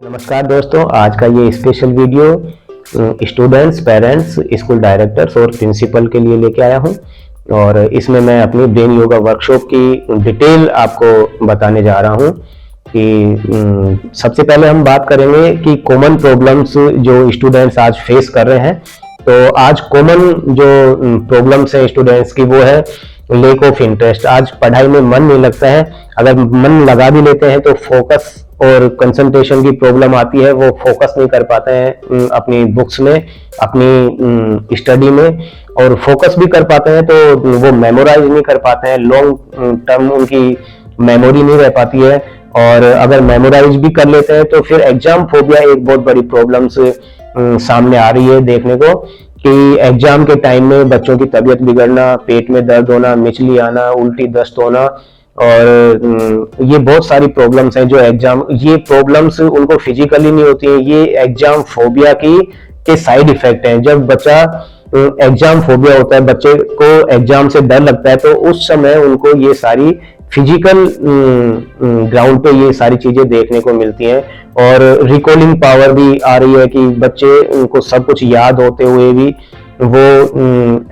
नमस्कार दोस्तों, आज का ये special video students, parents, school directors और प्रिंसिपल के लिए लेके आया हूँ। और इसमें मैं अपनी ब्रेन योगा वर्कशॉप की डिटेल आपको बताने जा रहा हूँ कि सबसे पहले हम बात करेंगे कि कॉमन प्रॉब्लम्स जो स्टूडेंट्स आज फेस कर रहे हैं। तो आज कॉमन जो प्रॉब्लम्स हैं स्टूडेंट्स की वो है लैक ऑफ इंटरेस्ट। आज पढ़ाई में मन नहीं लगता है, अगर मन लगा भी लेते हैं तो फोकस और कंसंट्रेशन की प्रॉब्लम आती है, वो फोकस नहीं कर पाते हैं अपनी बुक्स में, अपनी स्टडी में। और फोकस भी कर पाते हैं तो वो मेमोराइज नहीं कर पाते हैं, लॉन्ग टर्म उनकी मेमोरी नहीं रह पाती है। और अगर मेमोराइज भी कर लेते हैं तो फिर एग्जाम फोबिया एक बहुत बड़ी प्रॉब्लम्स सामने आ रही है देखने को, कि एग्जाम के टाइम में बच्चों की तबीयत बिगड़ना, पेट में दर्द होना, मिचली आना, उल्टी दस्त होना, और ये बहुत सारी प्रॉब्लम्स हैं जो एग्जाम, ये प्रॉब्लम्स उनको फिजिकली नहीं होती हैं, ये एग्जाम फोबिया के साइड इफेक्ट हैं। जब बच्चा एग्जाम फोबिया होता है, बच्चे को एग्जाम से डर लगता है, तो उस समय उनको ये सारी फिजिकल ग्राउंड पे ये सारी चीजें देखने को मिलती हैं। और रिकॉलिंग पावर भी आ रही है कि बच्चे उनको सब कुछ याद होते हुए भी वो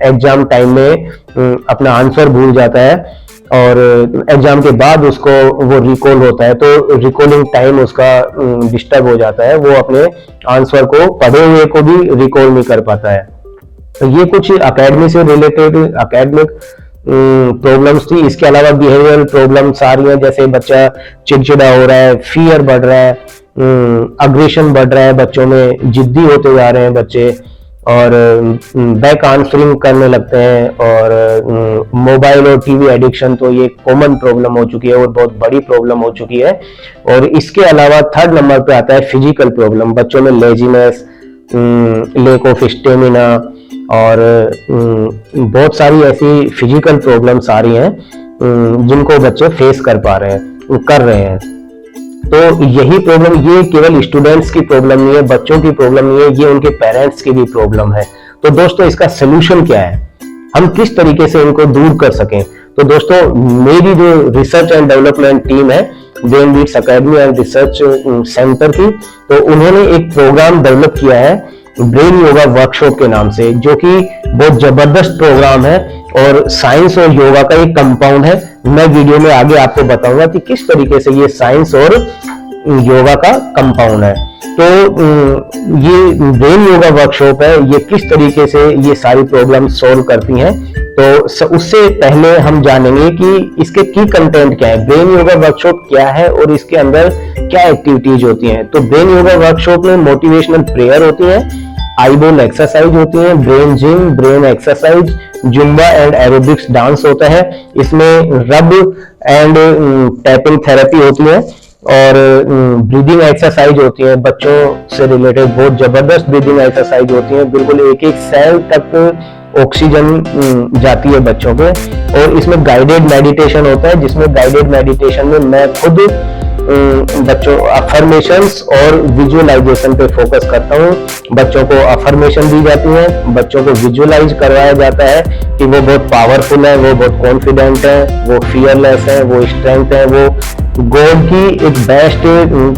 एग्जाम टाइम में अपना आंसर भूल जाता है, और एग्जाम के बाद उसको वो रिकॉल होता है तो रिकॉलिंग टाइम उसका डिस्टर्ब हो जाता है, वो अपने आंसर को पढ़े हुए को भी रिकॉल नहीं कर पाता है। तो ये कुछ एकेडमी से रिलेटेड एकेडमिक प्रॉब्लम्स थी। इसके अलावा बिहेवियरल प्रॉब्लम्स आ रही है, जैसे बच्चा चिड़चिड़ा हो रहा है, फियर बढ़ रहा है, अग्रेशन बढ़ रहा है बच्चों में, जिद्दी होते जा रहे हैं बच्चे, और बैक आंसरिंग करने लगते हैं, और मोबाइल और टीवी एडिक्शन तो ये कॉमन प्रॉब्लम हो चुकी है और बहुत बड़ी प्रॉब्लम हो चुकी है। और इसके अलावा थर्ड नंबर पे आता है फिजिकल प्रॉब्लम, बच्चों में लेजीनेस, लैक ऑफ स्टेमिना, और बहुत सारी ऐसी फिजिकल प्रॉब्लम्स आ रही हैं जिनको बच्चे फेस कर रहे हैं। तो यही प्रॉब्लम, ये केवल स्टूडेंट्स की प्रॉब्लम नहीं है, बच्चों की प्रॉब्लम नहीं है, ये उनके पेरेंट्स की भी प्रॉब्लम है। तो दोस्तों, इसका सोल्यूशन क्या है, हम किस तरीके से इनको दूर कर सकें? तो दोस्तों, मेरी जो रिसर्च एंड डेवलपमेंट टीम है Brain Beats Academy and Research Centre की, तो उन्होंने एक प्रोग्राम डेवलप किया है ब्रेन योगा वर्कशॉप के नाम से, जो कि बहुत जबरदस्त प्रोग्राम है और साइंस और योगा का एक कंपाउंड है। मैं वीडियो में आगे आपको बताऊंगा कि किस तरीके से ये साइंस और योगा का कंपाउंड है। तो ये ब्रेन योगा वर्कशॉप है, ये किस तरीके से ये सारी प्रॉब्लम सॉल्व करती हैं। तो उससे पहले हम जानेंगे कि इसके की कंटेंट क्या है, ब्रेन योगा वर्कशॉप क्या है और इसके अंदर क्या एक्टिविटीज होती हैं। तो ब्रेन योगा वर्कशॉप में मोटिवेशनल प्रेयर होती है, आईबॉल एक्सरसाइज होती है, brain gym, brain exercise, Zumba and aerobics dance होता है, इसमें रब एंड टैपिंग थेरेपी होती है, और ब्रीदिंग एक्सरसाइज होती है, बच्चों से रिलेटेड बहुत जबरदस्त ब्रीदिंग एक्सरसाइज होती है, बिल्कुल एक एक सेल तक ऑक्सीजन जाती है बच्चों को। और इसमें गाइडेड मेडिटेशन होता है, जिसमें गाइडेड मेडिटेशन में मैं खुद बच्चों अफर्मेशंस और विजुअलाइजेशन पे फोकस करता हूँ। बच्चों को अफर्मेशन दी जाती है, बच्चों को विजुअलाइज करवाया जाता है कि वो बहुत पावरफुल है, वो बहुत कॉन्फिडेंट है, वो फियरलेस है, वो स्ट्रेंथ है, वो गॉड की एक बेस्ट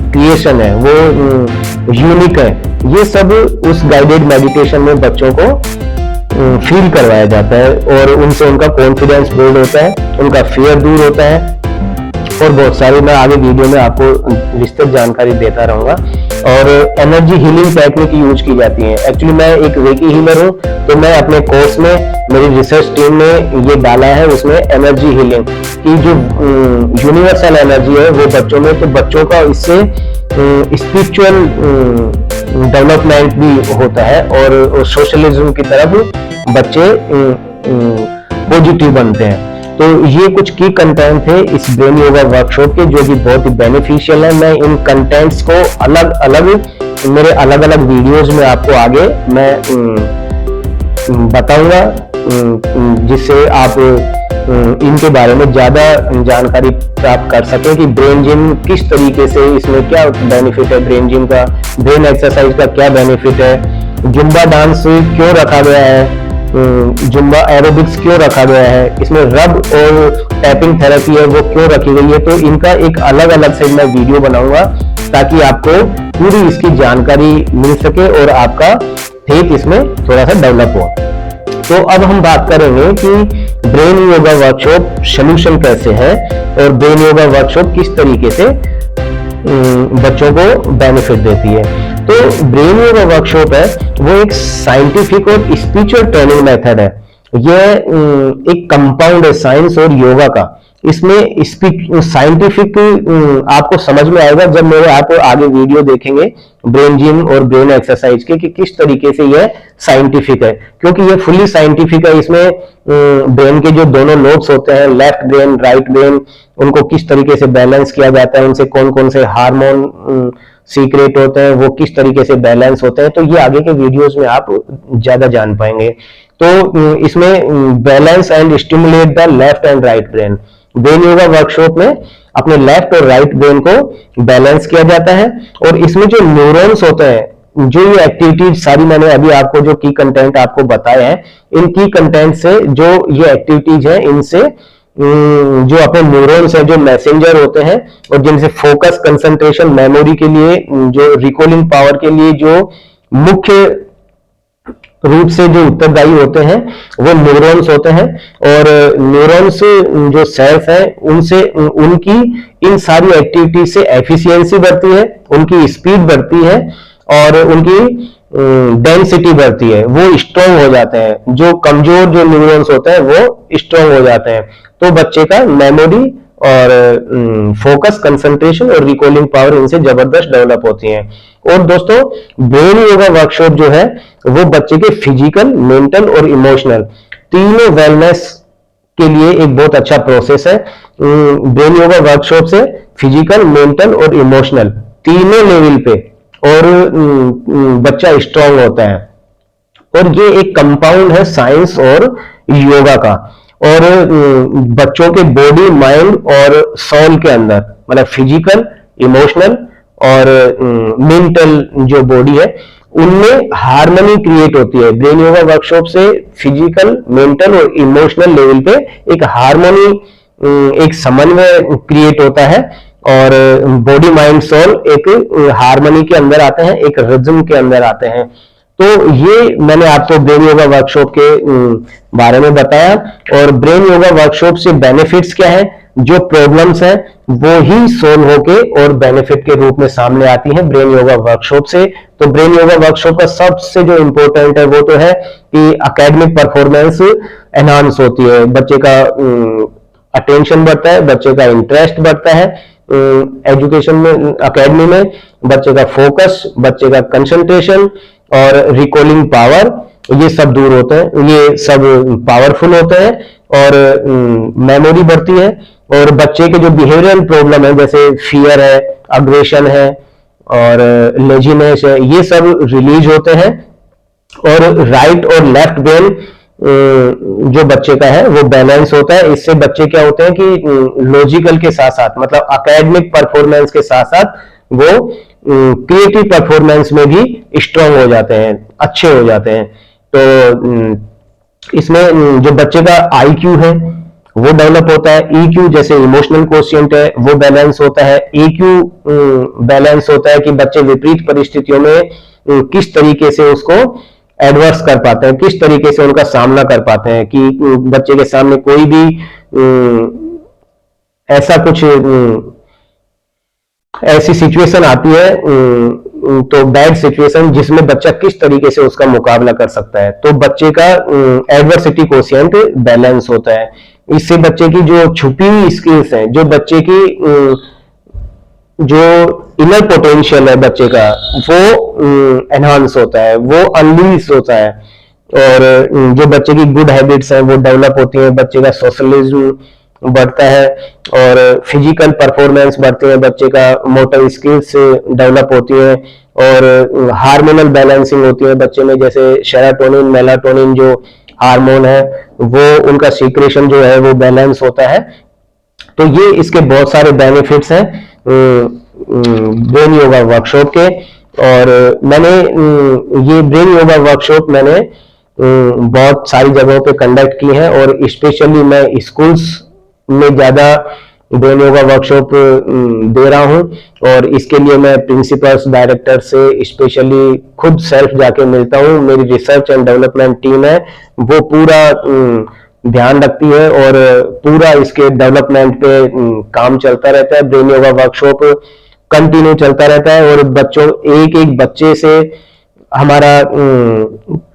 क्रिएशन है, वो यूनिक है। ये सब उस गाइडेड मेडिटेशन में बच्चों को फील करवाया जाता है, और उनसे उनका कॉन्फिडेंस बिल्ड होता है, उनका फियर दूर होता है, और बहुत सारी मैं आगे वीडियो में आपको विस्तृत जानकारी देता रहूंगा। और एनर्जी हीलिंग टेक्निक यूज की जाती है। एक्चुअली मैं एक रेकी हीलर हूँ, तो मैं अपने कोर्स में, मेरी रिसर्च टीम ने ये डाला है उसमें एनर्जी हीलिंग की जो यूनिवर्सल एनर्जी है वो बच्चों में, तो बच्चों का इससे स्पिरिचुअल डेवलपमेंट भी होता है, और सोशलिज्म की तरफ बच्चे पॉजिटिव बनते हैं। तो ये कुछ की कंटेंट थे इस ब्रेन योगा वर्कशॉप के, जो कि बहुत ही बेनिफिशियल है। मैं इन कंटेंट्स को अलग अलग मेरे अलग अलग वीडियोस में आपको आगे मैं बताऊंगा, जिससे आप इनके बारे में ज्यादा जानकारी प्राप्त कर सकें कि ब्रेन जिम किस तरीके से, इसमें क्या बेनिफिट है ब्रेन जिम का, ब्रेन एक्सरसाइज का क्या बेनिफिट है, जुम्बा डांस क्यों रखा गया है, जुम्बा एरोबिक्स क्यों रखा गया है, इसमें रब और टैपिंग थेरेपी है वो क्यों रखी गई है। तो इनका एक अलग अलग से मैं वीडियो बनाऊंगा ताकि आपको पूरी इसकी जानकारी मिल सके और आपका फेथ इसमें थोड़ा सा डेवलप हो। तो अब हम बात करेंगे कि ब्रेन योगा वर्कशॉप सॉल्यूशन कैसे है और ब्रेन योगा वर्कशॉप किस तरीके से बच्चों को बेनिफिट देती है। तो ब्रेन योगा वर्कशॉप है वो एक साइंटिफिक और स्पिरिचुअल ट्रेनिंग मेथड है। यह एक कंपाउंड है साइंस और योगा का। इसमें साइंटिफिक आपको समझ में आएगा जब मेरे आप आगे वीडियो देखेंगे ब्रेन जिम और ब्रेन एक्सरसाइज के कि किस तरीके से यह साइंटिफिक है, क्योंकि यह फुली साइंटिफिक है। इसमें ब्रेन के जो दोनों लोब्स होते हैं, लेफ्ट ब्रेन राइट ब्रेन, उनको किस तरीके से बैलेंस किया जाता है, उनसे कौन कौन से हार्मोन सीक्रेट होते हैं, वो किस तरीके से बैलेंस होते हैं, तो ये आगे के वीडियोस में आप ज्यादा जान पाएंगे। तो इसमें balance and stimulate the left and right brain. Brain yoga workshop में अपने लेफ्ट और राइट ब्रेन को बैलेंस किया जाता है और इसमें जो न्यूरॉन्स होते हैं, जो ये एक्टिविटीज सारी मैंने अभी आपको जो की कंटेंट आपको बताया है, इन की कंटेंट से जो ये एक्टिविटीज है, इनसे जो अपने न्यूरॉन्स है, जो मैसेंजर होते हैं और जिनसे फोकस, कंसंट्रेशन, मेमोरी के लिए, जो रिकॉलिंग पावर के लिए जो मुख्य रूप से जो उत्तरदायी होते हैं वो न्यूरॉन्स होते हैं। और न्यूरॉन्स जो सेल्स है उनसे उनकी इन सारी एक्टिविटी से एफिशिएंसी बढ़ती है, उनकी स्पीड बढ़ती है और उनकी डेंसिटी बढ़ती है, वो स्ट्रॉन्ग हो जाते हैं। जो कमजोर जो न्यूरॉन्स होते हैं वो स्ट्रॉन्ग हो जाते हैं। तो बच्चे का मेमोरी और फोकस, कंसंट्रेशन और रिकॉलिंग पावर इनसे जबरदस्त डेवलप होती है। और दोस्तों ब्रेन योगा वर्कशॉप जो है वो बच्चे के फिजिकल, मेंटल और इमोशनल तीनों वेलनेस के लिए एक बहुत अच्छा प्रोसेस है। ब्रेन योगा वर्कशॉप से फिजिकल, मेंटल और इमोशनल तीनों लेवल पे और बच्चा स्ट्रांग होता है। और ये एक कंपाउंड है साइंस और योगा का। और बच्चों के बॉडी, माइंड और सोल के अंदर, मतलब फिजिकल, इमोशनल और मेंटल जो बॉडी है, उनमें हार्मनी क्रिएट होती है। ब्रेन योगा वर्कशॉप से फिजिकल, मेंटल और इमोशनल लेवल पे एक हार्मनी, एक समन्वय क्रिएट होता है और बॉडी, माइंड, सोल एक हार्मनी के अंदर आते हैं, एक रिदम के अंदर आते हैं। तो ये मैंने आपको ब्रेन योगा वर्कशॉप के बारे में बताया। और ब्रेन योगा वर्कशॉप से बेनिफिट्स क्या है, जो प्रॉब्लम्स हैं वो ही सोल्व होके और बेनिफिट के रूप में सामने आती है ब्रेन योगा वर्कशॉप से। तो ब्रेन योगा वर्कशॉप का सबसे जो इंपॉर्टेंट है वो तो है कि एकेडमिक परफॉर्मेंस एनहांस होती है, बच्चे का अटेंशन बढ़ता है, बच्चे का इंटरेस्ट बढ़ता है एजुकेशन में, एकेडमी में, बच्चे का फोकस, बच्चे का कंसंट्रेशन और रिकॉलिंग पावर, ये सब दूर होते हैं, ये सब पावरफुल होते हैं और मेमोरी बढ़ती है। और बच्चे के जो बिहेवियरल प्रॉब्लम है, जैसे फियर है, अग्रेशन है और लेजीनेस है, ये सब रिलीज होते हैं। और राइट और लेफ्ट ब्रेन जो बच्चे का है वो बैलेंस होता है। इससे बच्चे क्या होते हैं कि लॉजिकल के साथ साथ, मतलब एकेडमिक परफॉर्मेंस के साथ साथ वो क्रिएटिव परफॉर्मेंस में भी स्ट्रांग हो जाते हैं, अच्छे हो जाते हैं। तो इसमें जो बच्चे का आईक्यू है वो डेवलप होता है, ईक्यू जैसे इमोशनल कोशिएंट है वो बैलेंस होता है, ईक्यू बैलेंस होता है कि बच्चे विपरीत परिस्थितियों में किस तरीके से उसको एडवर्स कर पाते हैं, किस तरीके से उनका सामना कर पाते हैं। कि बच्चे के सामने कोई भी ऐसा कुछ ऐसी सिचुएशन आती है, तो बैड सिचुएशन, जिसमें बच्चा किस तरीके से उसका मुकाबला कर सकता है। तो बच्चे का एडवर्सिटी कोशिएंट बैलेंस होता है। इससे बच्चे की जो छुपी हुई स्किल्स हैं, जो बच्चे की जो इनर पोटेंशियल है बच्चे का, वो एनहांस होता है, वो अनलीज होता है। और जो बच्चे की गुड हैबिट्स हैं वो डेवलप होती हैं, बच्चे का सोशलिज्म बढ़ता है और फिजिकल परफॉर्मेंस बढ़ती है, बच्चे का मोटर स्किल्स डेवलप होती है और हार्मोनल बैलेंसिंग होती है बच्चे में, जैसे सेरोटोनिन, मेलाटोनिन जो हार्मोन है वो उनका सीक्रेशन जो है वो बैलेंस होता है। तो ये इसके बहुत सारे बेनिफिट्स हैं ब्रेन योगा वर्कशॉप के। और मैंने ये ब्रेन योगा वर्कशॉप मैंने बहुत सारी जगहों पे कंडक्ट की है और स्पेशली मैं स्कूल्स में ज्यादा ब्रेन योगा वर्कशॉप दे रहा हूं, और इसके लिए मैं प्रिंसिपल्स डायरेक्टर से स्पेशली खुद सेल्फ जाके मिलता हूं। मेरी रिसर्च एंड डेवलपमेंट टीम है, वो पूरा ध्यान रखती है और पूरा इसके डेवलपमेंट पे काम चलता रहता है। ब्रेन योगा वर्कशॉप कंटिन्यू चलता रहता है और बच्चों, एक एक बच्चे से हमारा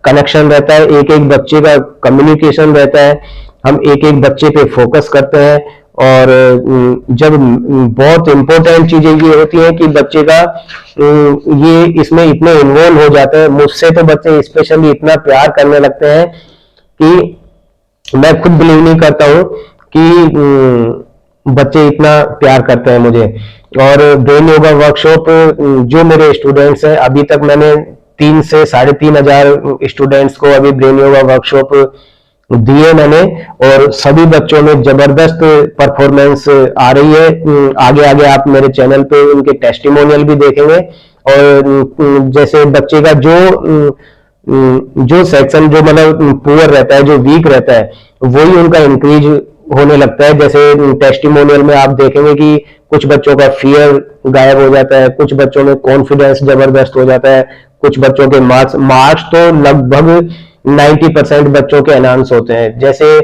कनेक्शन रहता है, एक एक बच्चे का कम्युनिकेशन रहता है, हम एक एक बच्चे पे फोकस करते हैं। और जब बहुत इंपॉर्टेंट चीजें ये होती है कि बच्चे का ये इसमें इतने इन्वॉल्व हो जाते हैं, मुझसे तो बच्चे स्पेशली इतना प्यार करने लगते हैं कि मैं खुद बिलीव नहीं करता हूँ कि बच्चे इतना प्यार करते हैं मुझे। और ब्रेन योगा वर्कशॉप जो मेरे स्टूडेंट्स हैं, अभी तक मैंने 3 से 3,500 स्टूडेंट्स को अभी ब्रेन योगा वर्कशॉप दिए मैंने, और सभी बच्चों में जबरदस्त परफॉर्मेंस आ रही है। आगे आगे आप मेरे चैनल पे उनके टेस्टिमोनियल भी देखेंगे। और जैसे बच्चे का जो सेक्शन जो मतलब पुअर रहता है, जो वीक रहता है, वही उनका इंक्रीज होने लगता है। जैसे टेस्टिमोनियल में आप देखेंगे कि कुछ बच्चों का फियर गायब हो जाता है, कुछ बच्चों में कॉन्फिडेंस जबरदस्त हो जाता है, कुछ बच्चों के मार्क्स तो लगभग 90% बच्चों के एनहांस होते हैं। जैसे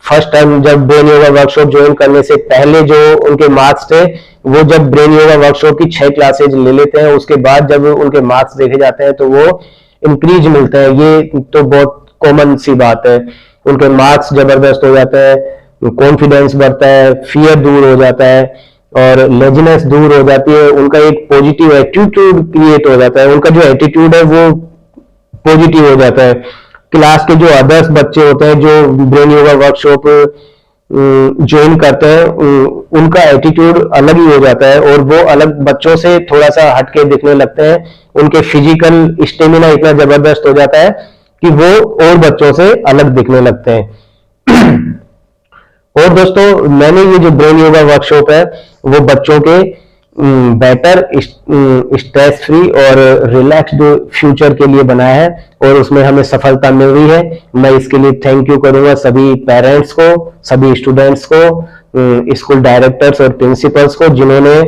फर्स्ट टाइम जब ब्रेन योगा वर्कशॉप ज्वाइन करने से पहले जो उनके मार्क्स थे, वो जब ब्रेन योगा वर्कशॉप की 6 क्लासेज ले लेते हैं, उसके बाद जब उनके मार्क्स देखे जाते हैं तो वो इंक्रीज मिलते हैं। ये तो बहुत कॉमन सी बात है। उनके मार्क्स जबरदस्त हो जाते हैं, कॉन्फिडेंस बढ़ता है, फियर दूर हो जाता है और लेजीनेस दूर हो जाती है। उनका एक पॉजिटिव एटीट्यूड क्रिएट हो जाता है, उनका जो एटीट्यूड है वो पॉजिटिव हो जाता है। क्लास के जो अदर्स बच्चे होते हैं जो ब्रेन योगा वर्कशॉप ज्वाइन करते हैं, उनका एटीट्यूड अलग ही हो जाता है और वो अलग बच्चों से थोड़ा सा हटके दिखने लगते हैं। उनके फिजिकल स्टेमिना इतना जबरदस्त हो जाता है कि वो और बच्चों से अलग दिखने लगते हैं। और दोस्तों, मैंने ये जो ब्रेन योगा वर्कशॉप है वो बच्चों के बेटर स्ट्रेस फ्री और रिलैक्स्ड फ्यूचर के लिए बनाया है और उसमें हमें सफलता मिल रही है। मैं इसके लिए थैंक यू करूंगा सभी पेरेंट्स को, सभी स्टूडेंट्स को, स्कूल डायरेक्टर्स और प्रिंसिपल्स को, जिन्होंने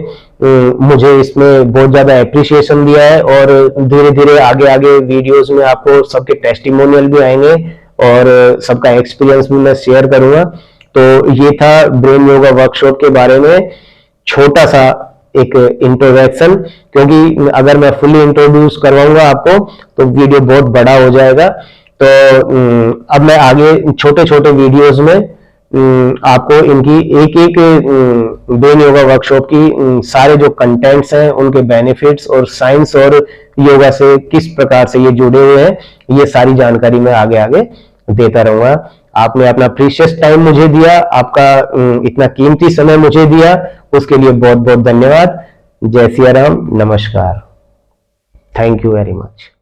मुझे इसमें बहुत ज्यादा एप्रिसिएशन दिया है। और धीरे धीरे आगे आगे वीडियोस में आपको सबके टेस्टिमोनियल भी आएंगे और सबका एक्सपीरियंस भी मैं शेयर करूंगा। तो ये था ब्रेन योगा वर्कशॉप के बारे में छोटा सा एक इंट्रोडक्शन, क्योंकि अगर मैं फुली इंट्रोड्यूस करवाऊंगा आपको तो वीडियो बहुत बड़ा हो जाएगा। तो अब मैं आगे छोटे छोटे वीडियोस में आपको इनकी एक एक ब्रेन योगा वर्कशॉप की सारे जो कंटेंट्स हैं, उनके बेनिफिट्स और साइंस और योगा से किस प्रकार से ये जुड़े हुए हैं, ये सारी जानकारी मैं आगे आगे देता रहूंगा। आपने अपना प्रीशियस टाइम मुझे दिया, आपका इतना कीमती समय मुझे दिया, उसके लिए बहुत बहुत धन्यवाद। जय सिया राम, नमस्कार, थैंक यू वेरी मच।